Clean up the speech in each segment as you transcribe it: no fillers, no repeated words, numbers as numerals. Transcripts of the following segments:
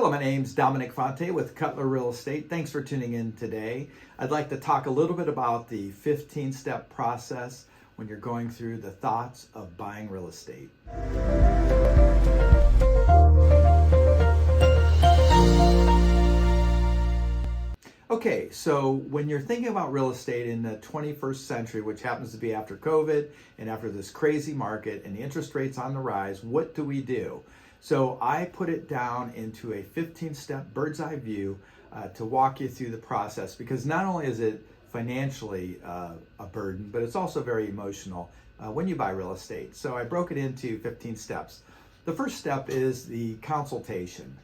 Hello, my name's Dominic Fonte with Cutler Real Estate. Thanks for tuning in today. I'd like to talk a little bit about the 15-step process when you're going through the thoughts of buying real estate. Okay, so when you're thinking about real estate in the 21st century, which happens to be after COVID and after this crazy market and the interest rates on the rise, what do we do? So I put it down into a 15-step bird's eye view to walk you through the process, because not only is it financially a burden, but it's also very emotional when you buy real estate. So I broke it into 15 steps. The first step is the consultation.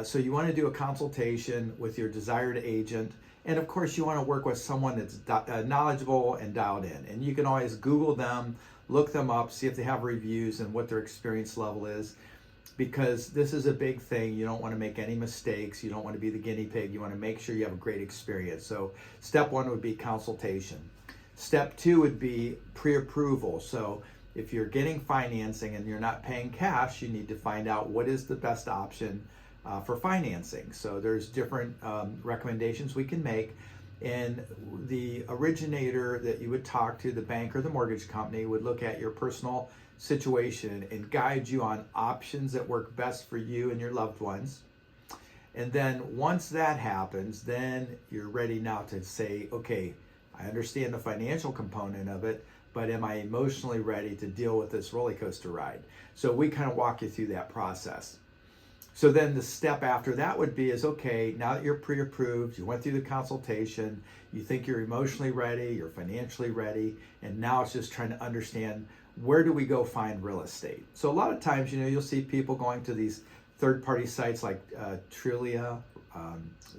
So you want to do a consultation with your desired agent. And of course, you want to work with someone that's knowledgeable and dialed in. And you can always Google them, look them up, see if they have reviews and what their experience level is. Because this is a big thing. You don't want to make any mistakes. You don't want to be the guinea pig. You want to make sure you have a great experience. So step one would be consultation. Step two would be pre-approval. So if you're getting financing and you're not paying cash, you need to find out what is the best option for financing. So there's different recommendations we can make. And the originator that you would talk to, the bank or the mortgage company, would look at your personal situation and guide you on options that work best for you and your loved ones. And then once that happens, then you're ready now to say, okay, I understand the financial component of it, but am I emotionally ready to deal with this roller coaster ride? So we kind of walk you through that process. So then the step after that would be okay, now that you're pre-approved, you went through the consultation, you think you're emotionally ready, you're financially ready, and now it's just trying to understand, where do we go find real estate? So a lot of times, you'll see people going to these third-party sites like Trulia,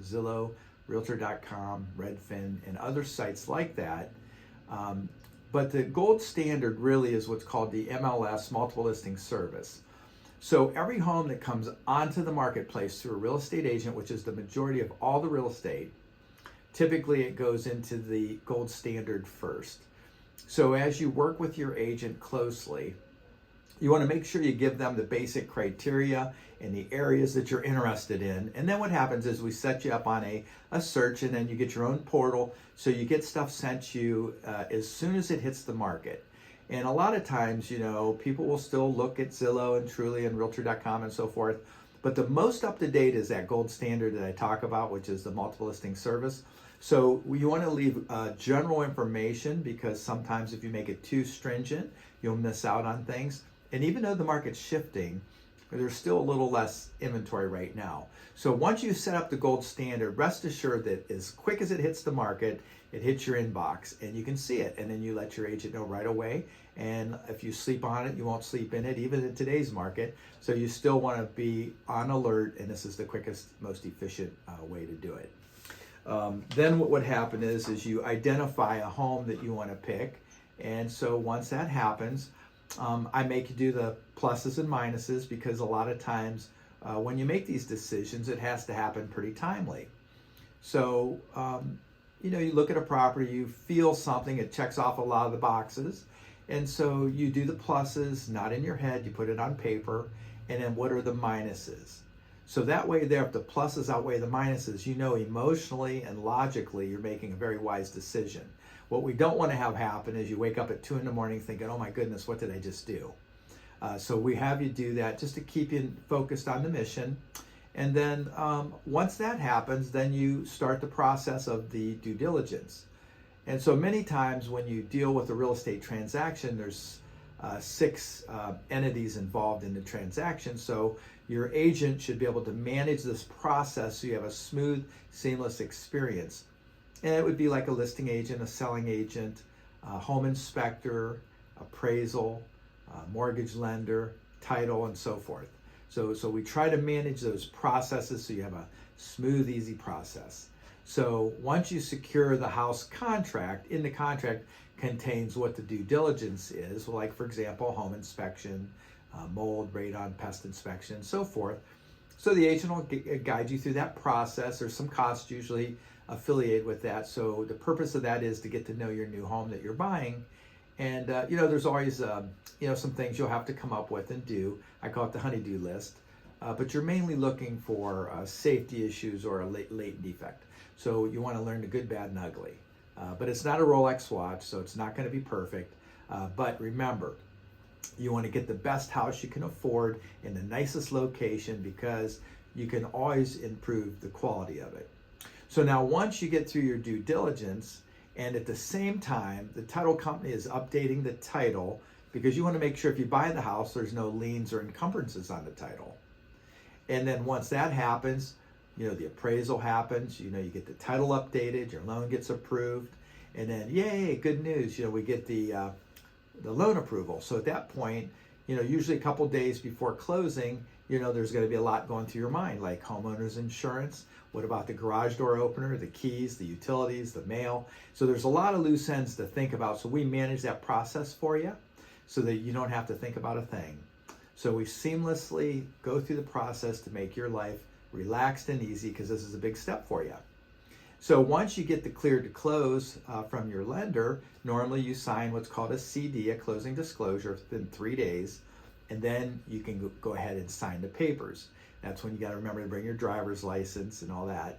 Zillow, Realtor.com, Redfin, and other sites like that. But the gold standard really is what's called the MLS, Multiple Listing Service. So every home that comes onto the marketplace through a real estate agent, which is the majority of all the real estate, typically it goes into the gold standard first. So as you work with your agent closely, you want to make sure you give them the basic criteria and the areas that you're interested in. And then what happens is we set you up on a search, and then you get your own portal. So you get stuff sent you as soon as it hits the market. And a lot of times, people will still look at Zillow and Trulia and Realtor.com and so forth. But the most up-to-date is that gold standard that I talk about, which is the multiple listing service. So you want to leave general information, because sometimes if you make it too stringent, you'll miss out on things. And even though the market's shifting, there's still a little less inventory right now. So once you set up the gold standard, rest assured that as quick as it hits the market, it hits your inbox and you can see it. And then you let your agent know right away. And if you sleep on it, you won't sleep in it, even in today's market. So you still want to be on alert, and this is the quickest, most efficient way to do it. Then what would happen is you identify a home that you want to pick. And so once that happens, I make you do the pluses and minuses, because a lot of times when you make these decisions, it has to happen pretty timely. So, you look at a property, you feel something, it checks off a lot of the boxes. And so you do the pluses, not in your head, you put it on paper. And then what are the minuses? So that way there, if the pluses outweigh the minuses, emotionally and logically, you're making a very wise decision. What we don't want to have happen is you wake up at 2 a.m. thinking, oh my goodness, what did I just do? So we have you do that just to keep you focused on the mission. And then once that happens, then you start the process of the due diligence. And so many times when you deal with a real estate transaction, there's 6 entities involved in the transaction. So your agent should be able to manage this process so you have a smooth, seamless experience. And it would be like a listing agent, a selling agent, a home inspector, appraisal, mortgage lender, title, and so forth. So we try to manage those processes so you have a smooth, easy process. So once you secure the house contract, in the contract contains what the due diligence is, like for example, home inspection, mold, radon, pest inspection, and so forth. So the agent will guide you through that process. There's some costs usually affiliated with that. So the purpose of that is to get to know your new home that you're buying. And, there's always, some things you'll have to come up with and do. I call it the honey-do list. but you're mainly looking for safety issues or a latent defect. So you want to learn the good, bad, and ugly. But it's not a Rolex watch, so it's not going to be perfect. But remember, you want to get the best house you can afford in the nicest location because you can always improve the quality of it. So now once you get through your due diligence, and at the same time, the title company is updating the title because you want to make sure if you buy the house, there's no liens or encumbrances on the title. And then once that happens, the appraisal happens, you get the title updated, your loan gets approved, and then yay, good news, we get the loan approval. So at that point, usually a couple days before closing, there's going to be a lot going through your mind, like homeowners insurance. What about the garage door opener, the keys, the utilities, the mail? So there's a lot of loose ends to think about. So we manage that process for you so that you don't have to think about a thing. So we seamlessly go through the process to make your life relaxed and easy because this is a big step for you. So once you get the clear to close from your lender, normally you sign what's called a CD, a closing disclosure, within 3 days, and then you can go ahead and sign the papers. That's when you got to remember to bring your driver's license and all that.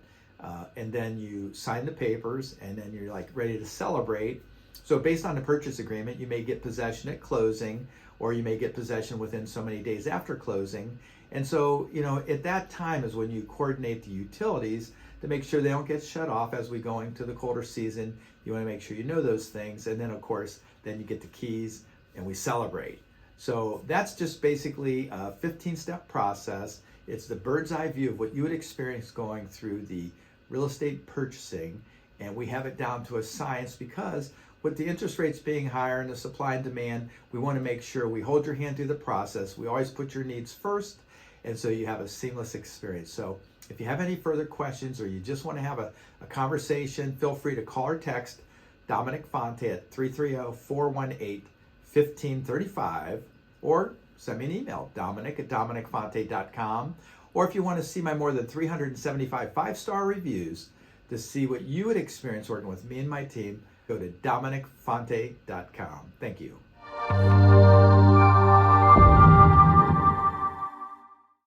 And then you sign the papers, and then you're like ready to celebrate. So based on the purchase agreement, you may get possession at closing, or you may get possession within so many days after closing. And so, at that time is when you coordinate the utilities to make sure they don't get shut off as we go into the colder season. You want to make sure you know those things. And then, of course, then you get the keys and we celebrate. So that's just basically a 15-step process. It's the bird's eye view of what you would experience going through the real estate purchasing. And we have it down to a science because with the interest rates being higher and the supply and demand, we want to make sure we hold your hand through the process. We always put your needs first. And so you have a seamless experience. So if you have any further questions or you just want to have a conversation, feel free to call or text Dominic Fonte at 330-418-1535 or send me an email, dominic@dominicfonte.com. Or if you want to see my more than 375 5-star reviews to see what you would experience working with me and my team, go to dominicfonte.com. Thank you.